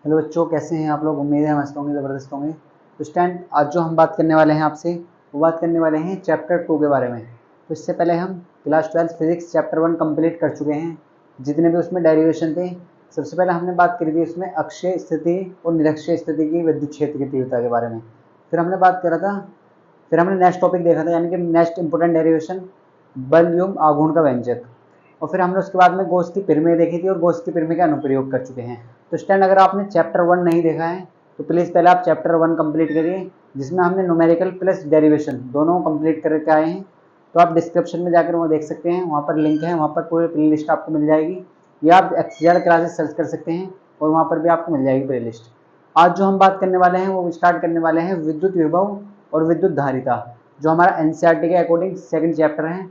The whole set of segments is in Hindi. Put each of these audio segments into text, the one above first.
हेलो बच्चों, कैसे हैं आप लोग। उम्मीद है मस्त होंगे, ज़बरदस्त होंगे। तो स्टैंड आज जो हम बात करने वाले हैं आपसे, वो बात करने वाले हैं चैप्टर 2 के बारे में। तो इससे पहले हम क्लास 12 फिजिक्स चैप्टर 1 कंप्लीट कर चुके हैं। जितने भी उसमें डेरिवेशन थे, सबसे पहले हमने बात करी थी उसमें अक्षीय स्थिति और निरक्षीय स्थिति की विद्युत क्षेत्र की तीव्रता के बारे में। फिर हमने बात करा था, फिर हमने नेक्स्ट टॉपिक देखा था, यानी कि नेक्स्ट इंपॉर्टेंट डेरिवेशन बल युग्म आघूर्ण का व्यंजक। और फिर हमने उसके बाद में गॉस की प्रमेय देखी थी और गॉस की प्रमेय का अनुप्रयोग कर चुके हैं। तो स्टैंड अगर आपने चैप्टर 1 नहीं देखा है तो प्लीज़ पहले आप चैप्टर 1 कंप्लीट करिए, जिसमें हमने न्यूमेरिकल प्लस डेरिवेशन दोनों कंप्लीट करके आए हैं। तो आप डिस्क्रिप्शन में जाकर वो देख सकते हैं, वहाँ पर लिंक है, वहाँ पर पूरी प्ले लिस्ट आपको मिल जाएगी, या आप एक्सजेड क्लासेस सर्च कर सकते हैं और वहाँ पर भी आपको मिल जाएगी प्ले लिस्ट। आज जो हम बात करने वाले हैं वो स्टार्ट करने वाले हैं विद्युत विभव और विद्युत धारिता, जो हमारा एनसीईआरटी के अकॉर्डिंग सेकंड चैप्टर है।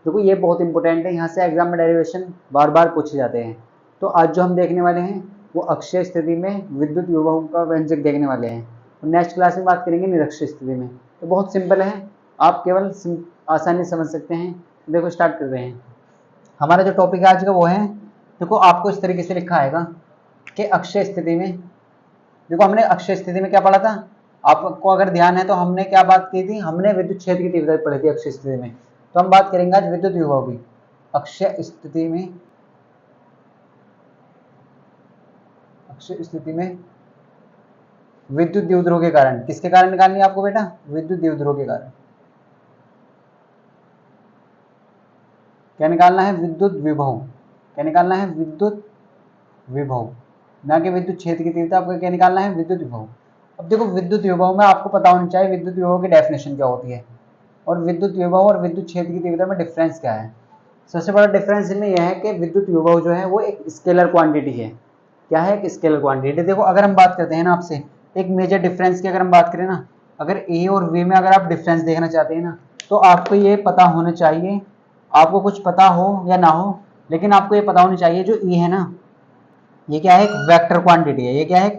देखो ये बहुत इंपॉर्टेंट है, यहाँ से एग्जाम में डेरिवेशन बार बार पूछे जाते हैं। तो आज जो हम देखने वाले हैं वो अक्षीय स्थिति में विद्युत विभव का व्यंजक देखने वाले हैं, और नेक्स्ट क्लास में बात करेंगे निरक्षीय स्थिति में। तो बहुत सिंपल है, आप केवल आसानी से समझ सकते हैं। देखो स्टार्ट कर रहे हैं। हमारा जो टॉपिक है आज का वो है, देखो आपको इस तरीके से लिखा आएगा कि अक्षीय स्थिति में, देखो हमने अक्षीय स्थिति में क्या पढ़ा था, आपको अगर ध्यान है तो हमने क्या बात की थी, हमने विद्युत क्षेत्र की तीव्रता पढ़ी थी अक्षीय स्थिति में। तो हम बात करेंगे आज विद्युत विभव की। अक्षीय स्थिति में, अक्षीय स्थिति में विद्युत द्विध्रुव के कारण, किसके कारण निकालनी है आपको बेटा, विद्युत द्विध्रुव के कारण। क्या निकालना है, विद्युत विभव। क्या निकालना है, विद्युत विभव, ना कि विद्युत क्षेत्र की तीव्रता। आपको क्या निकालना है, विद्युत विभव। अब देखो विद्युत विभव में आपको पता होना चाहिए विद्युत विभव की डेफिनेशन क्या होती है, और विद्युत विभव और विद्युत क्षेत्र की तीव्रता में डिफरेंस क्या है। सबसे बड़ा डिफरेंस इनमें यह है कि विद्युत विभव जो है वो एक स्केलर क्वांटिटी है। क्या है, एक स्केलर क्वांटिटी। देखो अगर हम बात करते हैं ना आपसे एक मेजर डिफरेंस की, अगर हम बात करें ना, अगर ए और वी में अगर आप डिफरेंस देखना चाहते हैं ना, तो आपको ये पता होना चाहिए, आपको कुछ पता हो या ना हो, लेकिन आपको ये पता होना चाहिए जो ई है ना, ये क्या है, एक वेक्टर क्वांटिटी है। ये क्या है,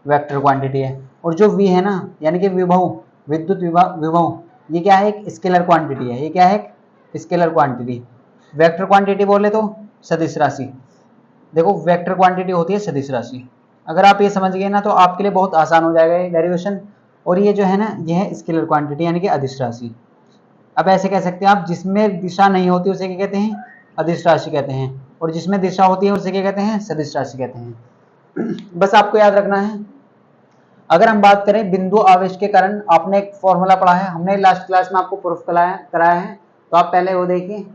वेक्टर क्वांटिटी है। और जो वी है ना, यानी कि विभव, विद्युत विभव, ये क्या है, एक स्केलर क्वांटिटी है। ये क्या है, एक स्केलर क्वांटिटी। वेक्टर क्वांटिटी बोले तो सदिश राशि। देखो वेक्टर क्वांटिटी होती है सदिश राशि। अगर आप ये समझ गए ना तो आपके लिए बहुत आसान हो जाएगा ये डेरिवेशन। और ये जो है ना, ये है स्केलर क्वांटिटी यानी कि अदिश राशि। अब ऐसे कह सकते हैं आप, जिसमें दिशा नहीं होती उसे क्या कहते हैं, अदिश राशि कहते हैं, और जिसमें दिशा होती है उसे क्या कहते हैं, सदिश राशि कहते हैं। बस आपको याद रखना है। अगर हम बात करें बिंदु आवेश के कारण, आपने एक फॉर्मूला पढ़ा है, हमने लास्ट क्लास में आपको प्रूफ कराया है, तो आप पहले वो देखिए।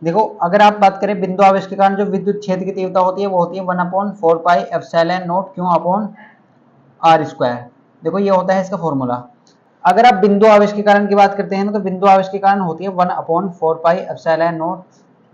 देखो अगर आप बात करें बिंदु आवेश के कारण जो विद्युत क्षेत्र की तीव्रता होती है वो होती है 1/4 pi epsilon nought q upon r square. देखो ये होता है इसका फॉर्मूला। अगर आप बिंदु आवेश के कारण की बात करते हैं ना, तो बिंदु आवेश के कारण होती है 1/4 पाई एप्सिलॉन नॉट।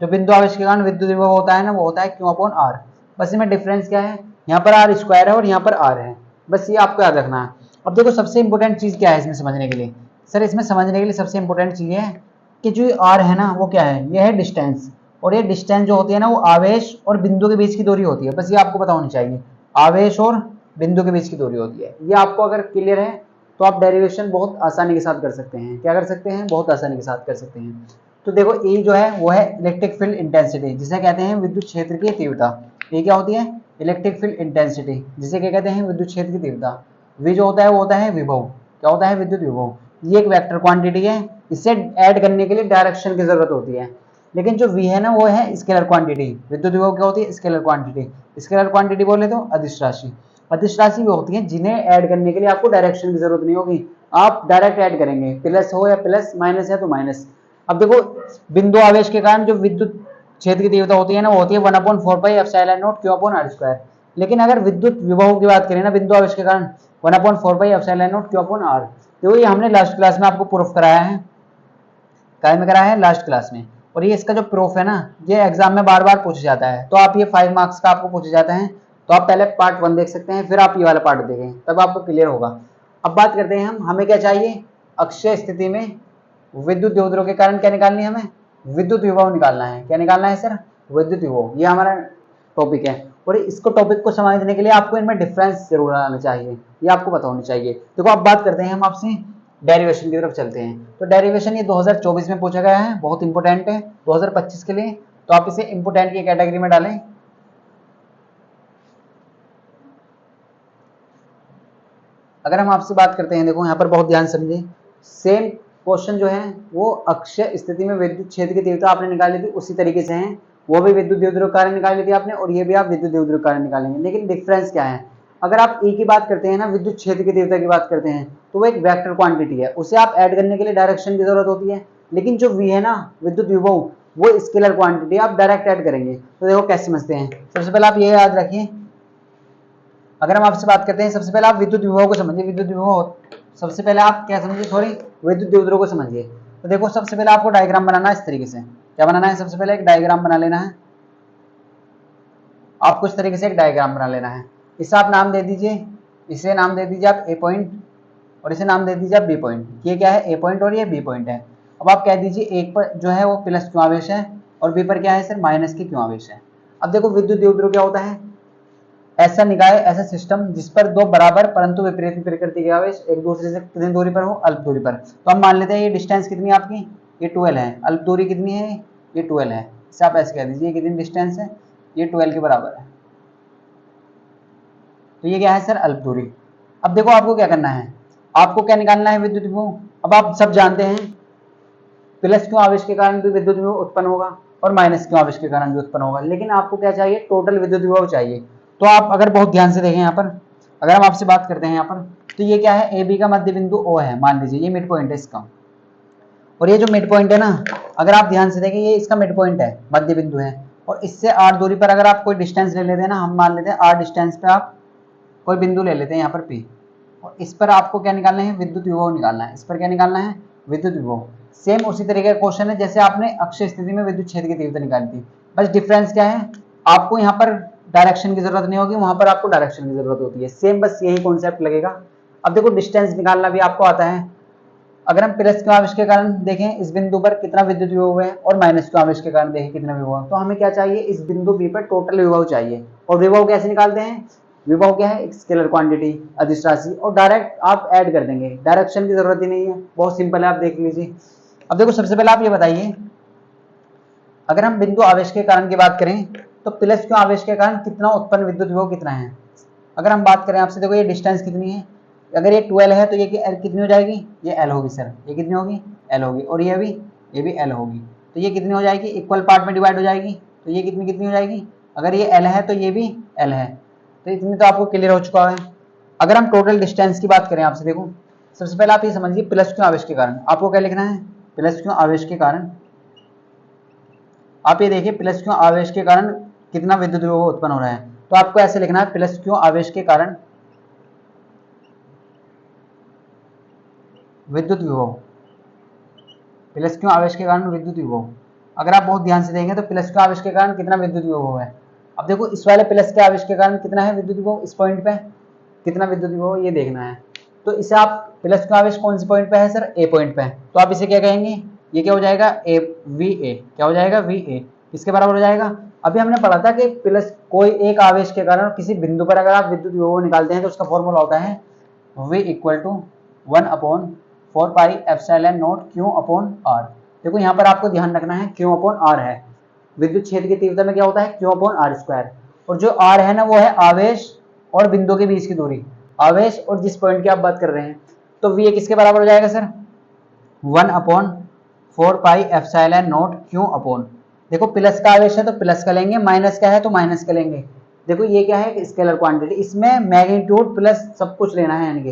जो बिंदु आवेश के कारण विद्युत विभव होता है ना, वो होता है क्यू अपॉन आर। बस इसमें डिफरेंस क्या है, यहाँ पर आर स्क्वायर है और यहाँ पर आर है, बस ये आपको याद रखना है। अब देखो सबसे इंपॉर्टेंट चीज क्या है इसमें समझने के लिए, सर इसमें समझने के लिए सबसे इंपॉर्टेंट चीज है कि जो आर है ना वो क्या है, ये है डिस्टेंस। और ये डिस्टेंस जो होती है ना, वो आवेश और बिंदु के बीच की दूरी होती है। बस ये आपको पता होनी चाहिए, आवेश और बिंदु के बीच की दूरी होती है। ये आपको अगर क्लियर है तो आप डेरिवेशन बहुत आसानी के साथ कर सकते हैं। क्या कर सकते हैं, बहुत आसानी के साथ कर सकते हैं। तो देखो E जो है वो है इलेक्ट्रिक फील्ड इंटेंसिटी, जिसे कहते हैं विद्युत क्षेत्र की तीव्रता। ये क्या होती है, इलेक्ट्रिक फील्ड इंटेंसिटी, जिसे क्या कहते हैं, विद्युत क्षेत्र की तीव्रता। V जो होता है वो होता है विभव। क्या होता है, विद्युत विभव। ये एक वेक्टर क्वांटिटी है, इसे ऐड करने के लिए डायरेक्शन की जरूरत होती है। लेकिन जो V है ना वो है स्केलर क्वांटिटी। विद्युत विभव क्या होती है, स्केलर क्वांटिटी। स्केलर क्वांटिटी बोले तो अदिश राशि। अदिश राशि वो होती है जिन्हें ऐड करने के लिए आपको डायरेक्शन की जरूरत नहीं होगी, आप डायरेक्ट ऐड करेंगे, प्लस हो या प्लस, माइनस है तो माइनस। अब देखो बिंदु आवेश के कारण जो विद्युत क्षेत्र की तीव्रता होती है ना, वो होती है 1/4 pi epsilon nought q upon r square. लेकिन अगर विद्युत विभव की बात करें ना, बिंदु आवेश के कारण 1/4 pi epsilon nought q upon r. तो ये हमने लास्ट क्लास में आपको प्रूफ कराया है, काय में कराया है, लास्ट क्लास में। और ये इसका जो प्रूफ है ना, ये एग्जाम में बार बार पूछा जाता है। तो आप ये 5 मार्क्स का आपको पूछा जाता है, तो आप पहले पार्ट 1 देख सकते हैं, फिर आप ये वाला पार्ट देखें, तब आपको क्लियर होगा। अब बात करते हैं हमें क्या चाहिए, अक्षीय स्थिति में विद्युत द्विध्रुव के कारण क्या निकालनी है, हमें विद्युत विभव निकालना है। क्या निकालना है सर, विद्युत विभव। ये हमारा टॉपिक है, और इसको टॉपिक को समझने के लिए आपको इनमें डिफरेंस जरूर आना चाहिए, ये आपको पता होनी चाहिए। देखो अब बात करते हैं हम आपसे डेरिवेशन की तरफ चलते हैं। तो डेरिवेशन ये 2024 में पूछा गया है, बहुत इंपॉर्टेंट है 2025 के लिए, तो आप इसे इंपॉर्टेंट की कैटेगरी में डालें। अगर हम आपसे बात करते हैं, देखो यहाँ पर बहुत ध्यान समझे, सेम क्वेश्चन जो है वो अक्षय स्थिति में विद्युत क्षेत्र की तीव्रता आपने निकाली थी उसी तरीके से है, वो भी विद्युत द्विध्रुव कार्य निकाली थी आपने और ये भी आप विद्युत द्विध्रुव कार्य निकालेंगे। लेकिन डिफरेंस क्या है, अगर आप E की बात करते हैं ना, विद्युत क्षेत्र की तीव्रता की बात करते हैं, तो वो एक वेक्टर क्वांटिटी है, उसे आप ऐड करने के लिए डायरेक्शन की जरूरत होती है। लेकिन जो V है ना, विद्युत विभव, वो स्केलर क्वांटिटी, आप डायरेक्ट ऐड करेंगे। तो देखो कैसे समझते हैं, सबसे पहले आप ये याद रखिए, अगर हम आपसे बात करते हैं, सबसे पहले आप विद्युत विभव को समझिए। विद्युत विभव सबसे पहले आप क्या समझिए, सॉरी, विद्युत द्विध्रुव को समझिए। तो देखो सबसे पहले आपको डायग्राम बनाना है इस तरीके से। क्या बनाना है, सबसे पहले एक डायग्राम बना लेना है, आपको इस तरीके से एक डायग्राम बना लेना है। इसे आप नाम दे दीजिए, इसे नाम दे दीजिए आप ए पॉइंट और इसे नाम दे दीजिए आप बी पॉइंट। ये क्या है, ए पॉइंट और ये बी पॉइंट है। अब आप कह दीजिए एक पर जो है वो प्लस क्यों आवेश है और बी पर क्या है सर, माइनस के क्यों आवेश है। अब देखो विद्युत द्विध्रुव क्या होता है, ऐसा निकाय, ऐसा सिस्टम जिस पर दो बराबर परंतु विपरीत प्रकृति के आवेश एक दूसरे से कितनी दूरी पर हो, अल्प दूरी पर। तो हम मान लेते हैं ये डिस्टेंस कितनी है आपकी, ये 12 है, अल्प दूरी कितनी है, ये 12 है। इसे आप ऐसे कह दीजिए कितनी डिस्टेंस है, ये 12 के बराबर है। तो ये क्या है सर, अल्प दूरी। अब देखो आपको क्या करना है, आपको क्या निकालना है, विद्युत विभव। अब आप सब जानते हैं प्लस क्यों आवेश के कारण भी विद्युत विभव उत्पन्न होगा और माइनस क्यों आवेश के कारण भी उत्पन्न होगा। लेकिन आपको क्या चाहिए, टोटल विद्युत विभव चाहिए। तो आप अगर बहुत ध्यान से देखें यहाँ पर, अगर हम आपसे बात करते हैं यहाँ पर, तो ये क्या है, ए बी का मध्य बिंदु O है, मान लीजिए ये मिड पॉइंट है इसका। और ये जो मिड पॉइंट है ना, अगर आप ध्यान से देखें, ये इसका मिड पॉइंट है, मध्य बिंदु है। और इससे r दूरी पर अगर आप कोई डिस्टेंस ले लेते हैं ना, हम मान लेते हैं r डिस्टेंस पे आप कोई बिंदु ले लेते हैं यहाँ पर P, और इस पर आपको क्या निकालना है, विद्युत विभव निकालना है। इस पर क्या निकालना है, विद्युत विभव। सेम उसी तरीके का क्वेश्चन है जैसे आपने अक्षय स्थिति में विद्युत क्षेत्र की तीव्रता निकाली थी, बस डिफरेंस क्या है, आपको यहाँ पर डायरेक्शन की जरूरत नहीं होगी, वहां पर आपको डायरेक्शन की जरूरत होती है। सेम बस यही कॉन्सेप्ट लगेगा। अब देखो डिस्टेंस निकालना भी आपको आता है। अगर हम प्लस क्यों आवेश के कारण देखें, इस बिंदु पर कितना विद्युत विभव है, और माइनस क्यों आवेश के कारण देखें कितना विभव है, तो हमें क्या चाहिए, इस बिंदु बी पर टोटल विभव चाहिए। और विभव कैसे निकालते हैं, विभव क्या है, एक स्केलर क्वांटिटी, अदिश राशि, और डायरेक्ट आप ऐड कर देंगे, डायरेक्शन की जरूरत ही नहीं है, बहुत सिंपल है, आप देख लीजिए। अब देखो सबसे पहले आप ये बताइए, अगर हम बिंदु आवेश के कारण की बात करें, तो प्लस क्यों आवेश के कारण कितना उत्पन्न विद्युत विभव कितना है। अगर हम बात करें आपसे, देखो ये डिस्टेंस कितनी है, अगर ये 12 है तो ये कितनी हो जाएगी, ये L होगी सर, ये कितनी होगी, L होगी, और ये भी L होगी। तो ये कितनी हो जाएगी, इक्वल पार्ट में डिवाइड हो जाएगी, तो ये कितनी हो जाएगी, अगर ये L है तो ये भी L है। तो इतनी तो आपको क्लियर हो चुका है। अगर हम टोटल डिस्टेंस की बात करें आपसे, देखो सबसे पहले आप ये समझिए, प्लस क्यों आवेश के कारण आपको क्या लिखना है, प्लस क्यों आवेश के कारण, आप ये देखिए प्लस क्यों आवेश के कारण कितना विद्युत विभव उत्पन्न हो रहा है। तो आपको ऐसे लिखना है, प्लस क्यों आवेश के कारण विद्युत विभव, प्लस क्यों आवेश के कारण विद्युत विभव। अगर आप बहुत ध्यान से देखेंगे तो प्लस क्यों आवेश के कारण कितना विद्युत विभव है। अब देखो इस वाले प्लस के आवेश के कारण कितना है विद्युत विभव, इस पॉइंट पे कितना विद्युत विभव, ये देखना है। तो इसे आप प्लस क्यों आवेश कौन से पॉइंट पे है सर, ए पॉइंट पे, तो आप इसे क्या कहेंगे, ये क्या हो जाएगा, ए वी ए, क्या हो जाएगा, वी ए, किसके बराबर हो जाएगा। अभी हमने पढ़ा था कि प्लस कोई एक आवेश के कारण किसी बिंदु पर अगर आप विद्युत विभव निकालते हैं तो उसका फॉर्मूला होता है V equal to 1/4 pi epsilon nought Q upon R। देखो यहाँ पर आपको ध्यान रखना है Q अपॉन R है, विद्युत क्षेत्र की तीव्रता में क्या होता है, Q अपॉन R स्क्वायर, और जो R है ना वो है आवेश और बिंदु के बीच की दूरी, आवेश और जिस पॉइंट की आप बात कर रहे हैं। तो V किसके बराबर हो जाएगा sir, 1/4 pi epsilon nought Q upon, देखो प्लस का आवेश है तो प्लस का लेंगे, माइनस का है तो माइनस का लेंगे। देखो ये क्या है, स्केलर क्वांटिटी, इसमें मैग्नीट्यूड प्लस सब कुछ लेना है यानी कि,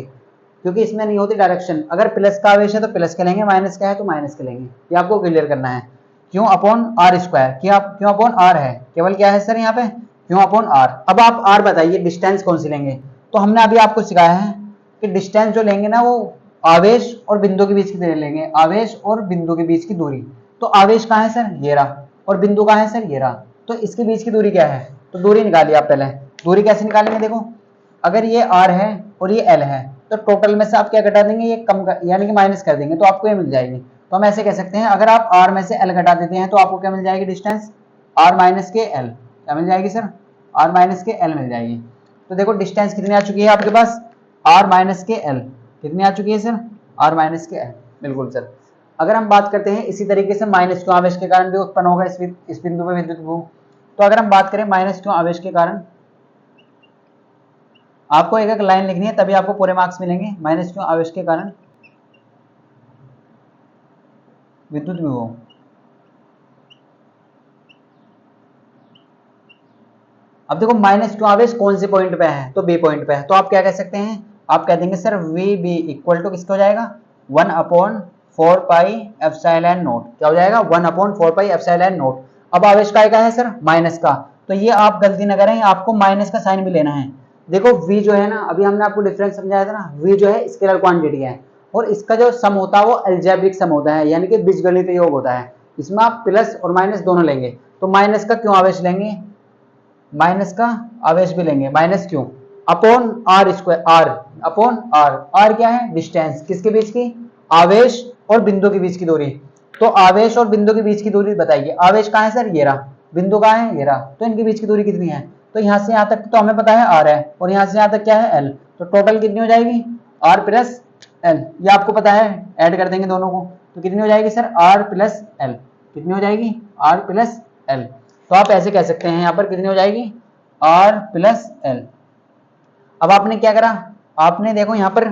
क्योंकि इसमें नहीं होती डायरेक्शन। अगर प्लस का आवेश है तो प्लस का लेंगे, माइनस का है तो माइनस का लेंगे, ये आपको क्लियर करना है। क्यों अपॉन आर स्क्वायर, क्यों अपॉन आर है, केवल क्या है सर यहाँ पे, क्यों अपॉन आर। अब आप आर बताइए डिस्टेंस कौन सी लेंगे। तो हमने अभी आपको सिखाया है कि डिस्टेंस जो लेंगे ना वो आवेश और बिंदु के बीच की दूरी लेंगे, आवेश और बिंदु के बीच की दूरी। तो आवेश कहाँ है सर, ये रहा, और बिंदु कहाँ है सर, ये रहा। तो इसके बीच की दूरी क्या है, तो दूरी निकालिए आप पहले। दूरी कैसे निकालेंगे, देखो अगर ये r है और ये l है तो टोटल में से आप क्या घटा देंगे, ये कम यानी कि माइनस कर देंगे, तो आपको ये मिल जाएगी। तो हम ऐसे कह सकते हैं, अगर आप r में से l घटा देते हैं तो आपको क्या मिल जाएगी, डिस्टेंस r माइनस के l, क्या मिल जाएगी सर, r माइनस के l मिल जाएगी। तो देखो डिस्टेंस कितनी आ चुकी है आपके पास, r माइनस के l, कितनी आ चुकी है सर, r माइनस के l, बिल्कुल सर। अगर हम बात करते हैं इसी तरीके से माइनस क्यों आवेश के कारण भी उत्पन्न होगा इस बिंदु पे विद्युत विभव। तो अगर हम बात करें माइनस क्यों आवेश के कारण, आपको एक एक लाइन लिखनी है, तभी आपको पूरे मार्क्स मिलेंगे। माइनस क्यों? आवेश के कारण विद्युत विभव। अब देखो माइनस क्यों आवेश कौन से पॉइंट पे है? तो बी पॉइंट पे है। तो आप क्या कह सकते हैं? आप कह देंगे sir V B equal to किसका हो जाएगा? 1/4 पाई एप्सिलॉन नॉट। क्या हो जाएगा? 1/4 पाई एप्सिलॉन नॉट। अब आवेश काय का है सर? माइनस का। तो ये आप गलती न करें, आपको माइनस का साइन भी लेना है। देखो v जो है ना, अभी हमने आपको डिफरेंस समझाया था ना, v जो है स्केलर क्वांटिटी है और इसका जो सम होता है वो अलजेब्रिक सम होता है, यानी कि बीजगणितीय योग होता है। इसमें आप प्लस और माइनस दोनों लेंगे। तो माइनस का क्यों आवेश लेंगे? माइनस का आवेश भी लेंगे। माइनस क्यों? Upon r square, r upon r. R क्या है? डिस्टेंस। किसके बीच की? आवेश और बिंदु के बीच की दूरी। तो आवेश और बिंदु के बीच की दूरी बताइए। आवेश कहाँ है सर? ये रहा। बिंदु कहाँ है? ये रहा। तो इनके बीच की दूरी कितनी है? तो यहाँ से यहाँ तक तो हमें पता है आर है, और यहाँ से यहाँ तक क्या है? एल। तो टोटल कितनी हो जाएगी? R plus l. ये आपको पता है, ऐड कर देंगे दोनों को। तो कितनी हो जाएगी सर? Are plus L. कितनी हो जाएगी? R plus l. तो आप ऐसे कह सकते हैं यहाँ पर कितनी हो जाएगी? R plus l. अब आपने क्या करा? आपने देखो यहाँ पर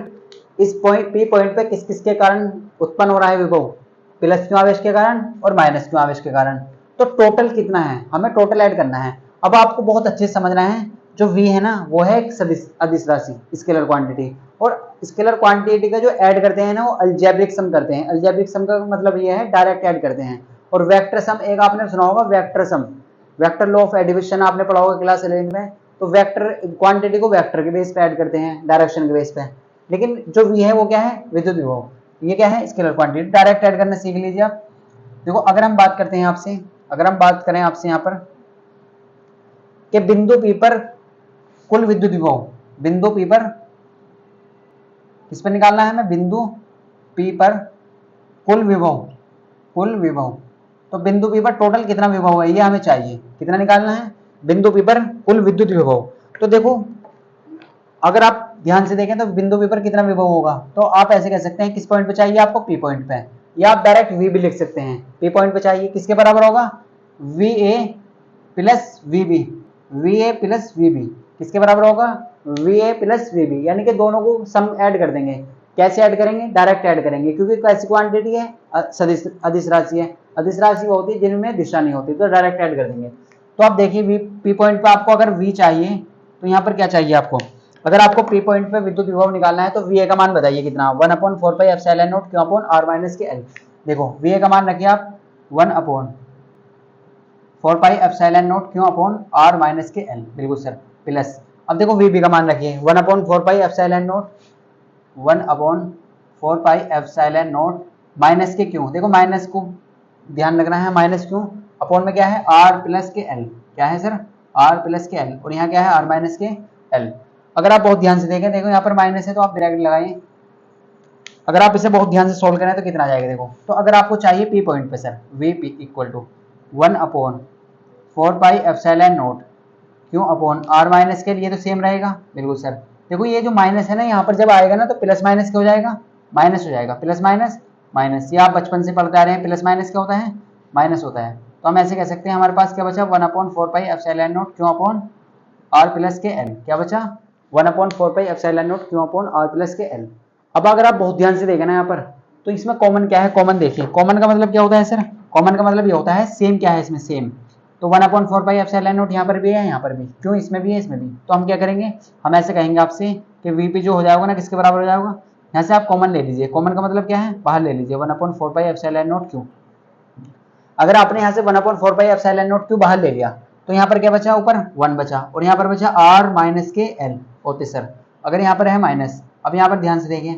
इस पॉइंट पी पॉइंट पे किस किस के कारण उत्पन्न हो रहा है विभव? प्लस क्यों आवेश के कारण और माइनस क्यों आवेश के कारण। तो टोटल कितना है? हमें टोटल ऐड करना है। अब आपको बहुत अच्छे से समझना है, जो v है ना वो है एक अदिश राशि, स्केलर क्वांटिटी। और स्केलर क्वांटिटी का जो ऐड करते हैं ना वो अलजेब्रिक सम करते हैं। अलजेब्रिक सम का मतलब ये है डायरेक्ट ऐड करते हैं। और वेक्टर सम एक आपने सुना होगा, vector sum, vector law of addition आपने पढ़ा होगा क्लास 11 में। तो वेक्टर क्वांटिटी को वेक्टर के बेस पे ऐड करते हैं, डायरेक्शन के बेस पे। लेकिन जो v है वो क्या है? विद्युत विभव। ये क्या है? Scalar quantity. डायरेक्ट ऐड करना सीख लीजिए आप। देखो अगर हम बात करते हैं आपसे, अगर हम बात करें आपसे यहाँ पर कि बिंदु P पर कुल विद्युत विभव, बिंदु P पर किस पर निकालना है हमें? बिंदु P पर कुल विभव, कुल विभव। तो बिंदु P पर टोटल कितना विभव है ये हमें चाहिए। कितना निकालना है? बिंदु P पर कुल विद्युत विभव। तो देखो अगर आप ध्यान से देखें तो बिंदु P पर कितना विभव होगा, तो आप ऐसे कह सकते हैं किस पॉइंट पे चाहिए आपको? P पॉइंट पे। या आप डायरेक्ट V भी लिख सकते हैं। P पॉइंट पे चाहिए, किसके बराबर होगा? VA plus VB। VA plus VB किसके बराबर होगा? VA प्लस VB, यानी कि दोनों को सम ऐड कर देंगे। कैसे ऐड करेंगे? डायरेक्ट ऐड करेंगे, क्योंकि कैसी क्वांटिटी है? अदिश राशि है। अदिश राशि वो होती है जिनमें दिशा नहीं होती, तो डायरेक्ट ऐड कर देंगे। तो आप देखिए P पॉइंट पे आपको अगर V चाहिए तो यहाँ पर क्या चाहिए आपको? अगर आपको P पॉइंट पे विद्युत विभव निकालना है तो VA का मान बताइए कितना? 1/4 pi epsilon nought q upon r minus के l। देखो VA का मान रखिए आप 1/4 pi epsilon nought q upon r minus के l। बिल्कुल सर। प्लस अब देखो VB का मान रखिए 1/4 pi epsilon not, 1/4 pi epsilon not minus के क्यों? देखो माइनस को ध्यान रखना है, माइनस क्यों? अपॉन में क्या है? r प्लस के l। क्या है सर? r प्लस के l। और यहाँ क्या है? r माइनस के l। अगर आप बहुत ध्यान से देखें, देखो यहाँ पर माइनस है तो आप डायरेक्ट लगाएं। अगर आप इसे बहुत ध्यान से सोल्व करें तो कितना आ जाएगा? देखो तो अगर आपको चाहिए P पॉइंट पे sir VP equal to 1/4 pi epsilon nought q upon r minus के लिए, तो सेम रहेगा। बिल्कुल सर। देखो ये जो माइनस है ना यहाँ पर जब आएगा ना तो प्लस माइनस क्या हो जाएगा? माइनस हो जाएगा। प्लस माइनस माइनस, ये आप बचपन से पढ़ते आ रहे हैं, प्लस माइनस क्या होता है? माइनस होता है। तो हम ऐसे कह सकते हैं हमारे पास क्या बचा? 1/4 pi epsilon nought q upon r plus के l। क्या बचा? 1/4 pi epsilon nought q upon r plus के l। अब अगर आप बहुत ध्यान से देखें ना यहाँ पर, तो इसमें कॉमन क्या है? कॉमन देखिए, कॉमन का मतलब क्या होता है सर? कॉमन का मतलब ये होता है सेम क्या है इसमें? सेम। तो 1/4 पाई एप्सिलॉन नॉट यहाँ पर भी है, यहाँ पर भी, क्यों? इसमें भी है, इसमें भी। तो हम क्या करेंगे? हम ऐसे कहेंगे आपसे कि VP जो हो जाएगा ना किसके बराबर हो जाएगा? यहाँ से आप कॉमन ले लीजिए। कॉमन का मतलब क्या है? बाहर ले लीजिए 1/4 पाई एप्सिलॉन नॉट क्यों। अगर आपने यहाँ से 1/4 पाई एप्सिलॉन नॉट क्यों बाहर ले लिया तो यहाँ पर क्या बचा? ऊपर 1 बचा, और यहाँ पर बचा r माइनस के l होते सर। अगर यहाँ पर है माइनस, अब यहाँ पर ध्यान से देखें,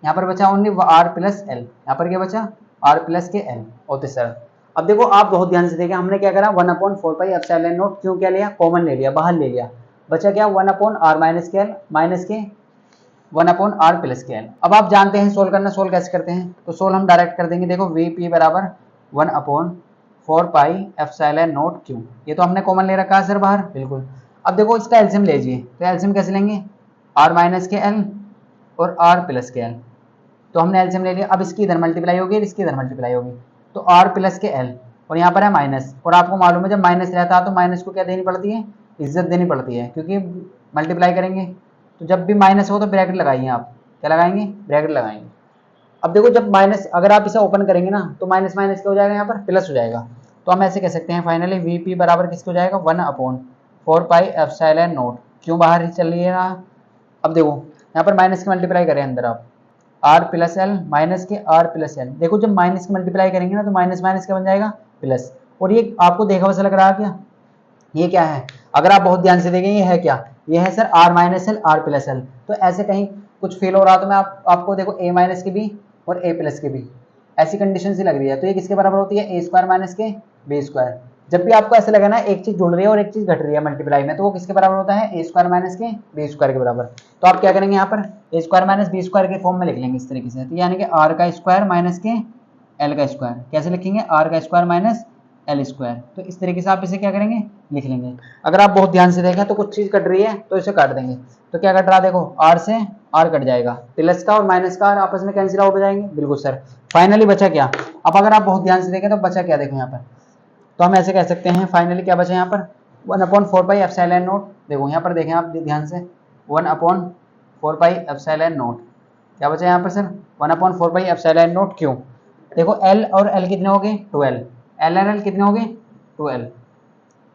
यहाँ पर बचा ओनली r प्लस l। यहाँ पर क्या बचा? r प्लस के l होते सर। अब देखो आप बहुत ध्यान से देखें, हमने क्या करा? 1/4 पाई एप्सिलॉन नॉट क्यों क्या लिया? कॉमन ले लिया, बाहर ले लिया। बचा क्या? 1/r माइनस के l माइनस के 1/r प्लस के l। अब आप जानते हैं सोल्व करना, सोल्व कैसे करते हैं? तो सोल्व हम डायरेक्ट कर देंगे। देखो VP बराबर 1/4 पाई एप्सिलॉन नॉट क्यू। ये तो हमने कॉमन ले रखा है सर बाहर। बिल्कुल। अब देखो इसका एलसीएम लीजिए, तो एलसीएम कैसे लेंगे? r माइनस के l और r प्लस के l। तो हमने एलसीएम ले लिया। अब इसकी इधर मल्टीप्लाई होगी, इसकी इधर मल्टीप्लाई होगी, तो r प्लस के l, और यहाँ पर है माइनस। और आपको मालूम है जब माइनस रहता है तो माइनस को क्या देनी पड़ती है? इज्जत देनी पड़ती है, क्योंकि मल्टीप्लाई करेंगे। तो जब भी माइनस हो तो ब्रैकेट लगाइए आप, क्या लगाएंगे, ब्रैकेट लगाएंगे। अब देखो जब माइनस, अगर आप इसे ओपन करेंगे ना तो माइनस माइनस क्या हो जाएगा, यहाँ पर प्लस हो जाएगा। तो हम ऐसे कह सकते हैं फाइनली वीपी बराबर किसको हो जाएगा, 1/4πε0। क्यों बाहर ही चल रही है ना। अब देखो यहाँ पर माइनस की मल्टीप्लाई करें अंदर आप, आर प्लस एल माइनस के आर प्लस एल। देखो जब माइनस की मल्टीप्लाई करेंगे ना तो माइनस माइनस क्या बन जाएगा, प्लस। और ये आपको देखा वैसा लग रहा है क्या, ये क्या है, अगर आप बहुत ध्यान से देखेंगे ये है क्या, ये है sir r minus l r plus l. तो ऐसे कहीं कुछ फील हो रहा तो मैं आपको देखो ए माइनस के बी और ए प्लस के बी, ऐसी कंडीशन सी लग रही है। तो ये किसके बराबर होती है, ए स्क्वायर माइनस के बी स्क्वायर। जब भी आपको ऐसा लगे ना एक चीज जुड़ रही है और एक चीज घट रही है मल्टीप्लाई में, तो वो किसके बराबर होता है, ए स्क्वायर माइनस के बी स्क्वायर के बराबर। तो आप क्या करेंगे यहाँ पर ए स्क्वायर माइनस बी स्क्वायर के फॉर्म में लिख लेंगे इस तरीके से। तो यानी कि आर का स्क्वायर माइनस के एल का स्क्वायर, कैसे लिखेंगे, आर का स्क्वायर माइनस एल स्क्वायर। तो इस तरीके से आप इसे क्या करेंगे, लिख लेंगे। अगर आप बहुत ध्यान से देखें तो कुछ चीज कट रही है तो इसे काट देंगे। तो क्या कट रहा, देखो आर से आर कट जाएगा, प्लस का और माइनस का आपस में कैंसिल आउट हो जाएंगे, बिल्कुल सर। फाइनली बचा क्या, अब अगर आप बहुत ध्यान से देखें तो बचा क्या, देखो यहाँ पर। तो हम ऐसे कह सकते हैं फाइनली क्या बचा यहाँ पर, 1/4πε0। देखो यहाँ पर देखें आप ध्यान से, 1/4πε0 क्या बचा यहाँ पर सर, 1/4πε0। क्यों, देखो एल और एल कितने हो गए, 12, एल और एल कितने हो गए, 12,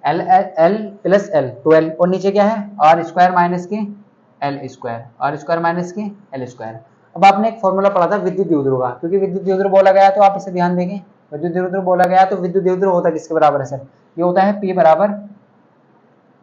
एल एल प्लस एल 12, और नीचे क्या है आर स्क्वायर माइनस के l square, r square minus के एल स्क्वायर। अब आपने एक फॉर्मूला पढ़ा था विद्युत द्विध्रुव का, क्योंकि विद्युत द्विध्रुव बोला गया तो आप इसे ध्यान देंगे। विद्युत द्विध्रुव बोला गया तो विद्युत द्विध्रुव होता किसके बराबर है सर, ये होता है P बराबर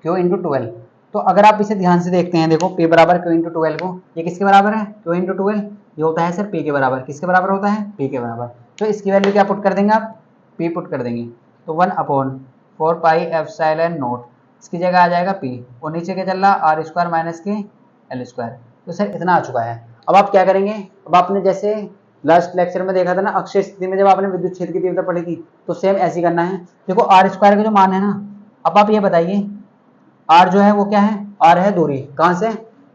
Q इंटू 12। तो अगर आप इसे ध्यान से देखते हैं, देखो P बराबर Q इंटू 12 को, ये किसके बराबर है, Q इंटू 12, ये होता है सर P के बराबर। किसके बराबर होता है, P के बराबर। तो इसकी वैल्यू क्या पुट कर देंगे आप, P पुट कर देंगे। तो 1/4πε0 इसकी जगह आ जाएगा P, और नीचे क्या चल रहा, आर स्क्वायर माइनस के एल स्क्वायर। तो सर इतना आ चुका है। अब आप क्या करेंगे, अब आपने जैसे लास्ट लेक्चर में देखा था ना अक्षय स्थिति में, जब आपने विद्युत क्षेत्र की तीव्रता पढ़ी थी, तो सेम ऐसी करना है। देखो आर स्क्वायर का जो मान है ना, अब आप ये बताइए आर जो है वो क्या है, आर है दूरी कहां से,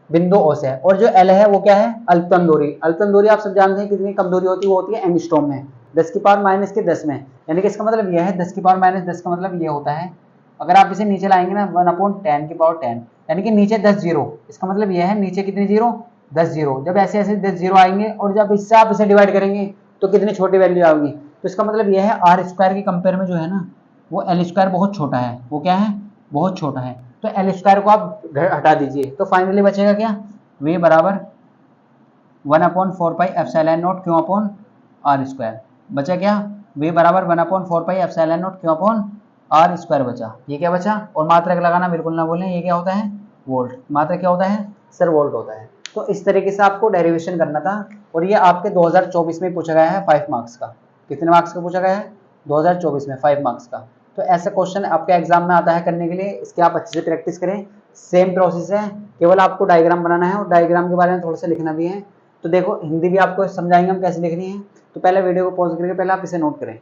बिंदु ओ से, और जो एल है वो क्या है, अल्पतन दूरी। अल्पतन दूरी आप सब जानते हैं कितनी कम दूरी होती है, वो होती है एंगस्ट्रॉम में, 10 की पावर माइनस के 10 में। यानी कि इसका मतलब यह है 10 की पावर माइनस 10 का मतलब ये होता है, अगर आप इसे नीचे लाएंगे ना 1/10 की पावर 10, यानी कि नीचे 10 जीरो, इसका मतलब यह है नीचे कितने जीरो, 10 जीरो। जब ऐसे ऐसे 10 जीरो आएंगे और जब इससे आप इसे डिवाइड करेंगे तो कितनी छोटी वैल्यू आएगी। तो इसका मतलब यह है आर स्क्वायर के कंपेयर में जो है ना वो एल स्क्वायर बहुत छोटा है, वो क्या है, बहुत छोटा है। तो एल स्क्वायर को आप हटा दीजिए, तो फाइनली बचेगा क्या, वे बराबर 1/4πε0 क्यों अपॉन आर स्क्वायर। बचा क्या, वे बराबर 1/4πε0 क्यों अपॉन आर स्क्वायर बचा। ये क्या बचा, और मात्रक लगाना बिल्कुल ना भूलें, ये क्या होता है, वोल्ट। मात्रक क्या होता है सर, वोल्ट होता है। तो इस तरीके से आपको डेरिवेशन करना था, और ये आपके 2024 में पूछा गया है 5 मार्क्स का। कितने मार्क्स का पूछा गया है, 2024 में 5 मार्क्स का। तो ऐसा क्वेश्चन आपके एग्जाम में आता है करने के लिए, इसके आप अच्छे से प्रैक्टिस करें। सेम प्रोसेस है, केवल आपको डायग्राम बनाना है और डायग्राम के बारे में थोड़ा सा लिखना भी है। तो देखो हिंदी भी आपको समझाएंगे हम कैसे लिखनी है। तो पहले वीडियो को पॉज करके पहले आप इसे नोट करें।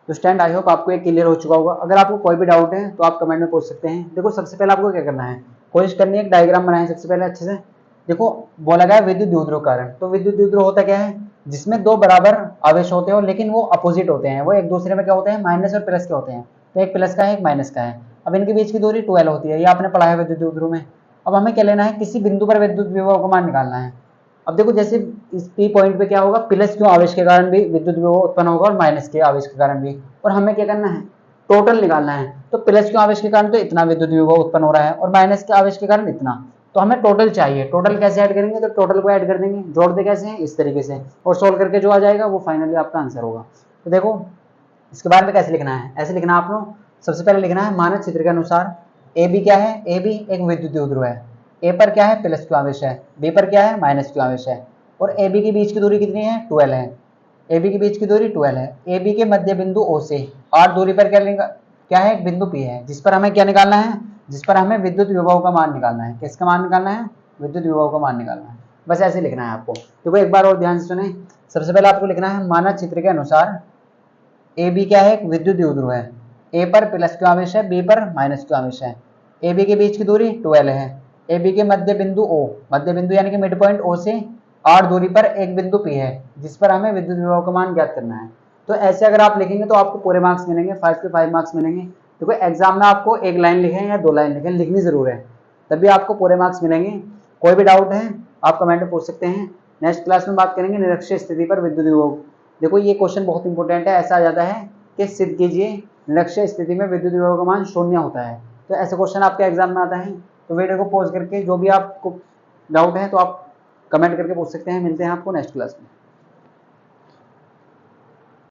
तो स्टैंड आई होप आपको ये क्लियर हो चुका होगा। अगर आपको कोई भी डाउट है तो आप कमेंट में पूछ सकते हैं। देखो सबसे पहले आपको क्या करना है, कोशिश करनी है एक डायग्राम बनाएं सबसे पहले अच्छे से। देखो बोला गया विद्युत द्विध्रुव कारण, तो विद्युत द्विध्रुव होता क्या है, जिसमें दो बराबर आवेश होते हो लेकिन वो अपोजिट होते हैं, वो एक दूसरे में क्या होते हैं, माइनस और प्लस के होते हैं। तो एक प्लस का है एक माइनस का है। अब इनके बीच की दूरी 12 होती है, ये आपने पढ़ा है विद्युत द्विध्रुव में। अब हमें क्या लेना है, किसी बिंदु पर विद्युत विभव का मान निकालना है। अब देखो जैसे इस पी पॉइंट पे क्या होगा, प्लस क्यों आवेश के कारण भी विद्युत विभव उत्पन्न होगा और माइनस के आवेश के कारण भी। और हमें क्या करना है, टोटल निकालना है। तो प्लस क्यों आवेश के कारण तो इतना विद्युत विभव उत्पन्न हो रहा है और माइनस के आवेश के कारण इतना। तो हमें टोटल चाहिए। टोटल कैसे ऐड करेंगे, तो टोटल को ऐड कर देंगे, जोड़ते कैसे हैं, इस तरीके से, और सोल्व करके जो आ जाएगा वो फाइनली आपका आंसर होगा। तो देखो इसके बारे में कैसे लिखना है, ऐसे लिखना है आप लोग। सबसे पहले लिखना है मानक चित्र के अनुसार ए बी क्या है, ए बी एक विद्युत द्विध्रुव है। ए पर क्या है, प्लस क्यू आवेश है, बी पर क्या है, माइनस क्यू आवेश है, और ए बी के बीच की दूरी कितनी है, 12 है। ए बी के बीच की दूरी 12 है। ए बी के मध्य बिंदु ओ से आर दूरी पर क्या है, एक बिंदु पी है, जिस पर हमें क्या निकालना है, जिस पर हमें विद्युत विभव का मान निकालना है। किसका मान निकालना है, विद्युत विभव का मान निकालना है। बस ऐसे लिखना है आपको। देखो एक बार और ध्यान से सुने, सबसे पहले आपको लिखना है मानक चित्र के अनुसार ए बी क्या है, एक विद्युत द्विध्रुव है। ए पर प्लस क्यू आवेश है, बी पर माइनस क्यू आवेश है। ए बी के बीच की दूरी 12 है। ए बी के मध्य बिंदु ओ, मध्य बिंदु यानी कि मिड पॉइंट ओ से 8 दूरी पर एक बिंदु पी है, जिस पर हमें विद्युत विभव का मान ज्ञात करना है। तो ऐसे अगर आप लिखेंगे तो आपको पूरे मार्क्स मिलेंगे, 5 के 5 मार्क्स मिलेंगे। देखो एग्जाम में आपको एक लाइन लिखें या 2 लाइन लिखें, लिखनी जरूर है, तभी आपको पूरे मार्क्स मिलेंगे। कोई भी डाउट है आप कमेंट में पूछ सकते हैं। नेक्स्ट क्लास में बात करेंगे निरक्षीय स्थिति पर विद्युत विभव। देखो ये क्वेश्चन बहुत इंपॉर्टेंट है, ऐसा आ जाता है कि सिद्ध कीजिए निरक्षीय स्थिति में विद्युत विभव का मान 0 होता है। तो ऐसे क्वेश्चन आपके एग्जाम में आता है। तो वीडियो को पॉज करके जो भी आपको डाउट है तो आप कमेंट करके पूछ सकते हैं। मिलते हैं आपको नेक्स्ट क्लास में।